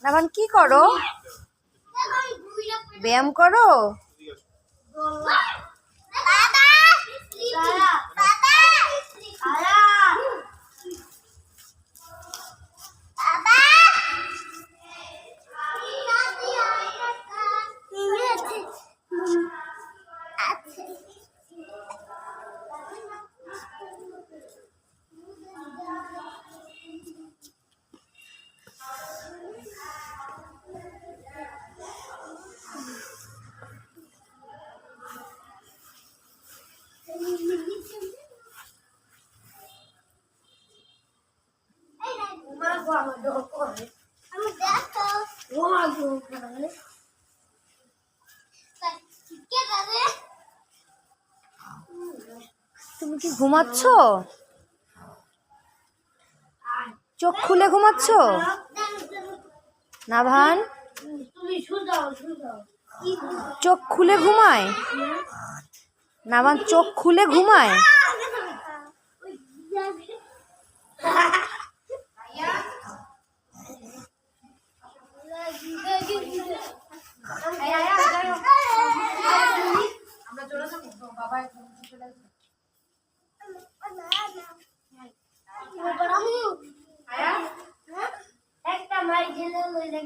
নাবান কি করো? ব্যায়াম করো? তুমি কি ঘুমাচ্ছ? চোখ খুলে ঘুমাচ্ছ? নাভান চোখ খুলে ঘুমায়? নাভান চোখ খুলে ঘুমায়? একটা মাই ঢেলে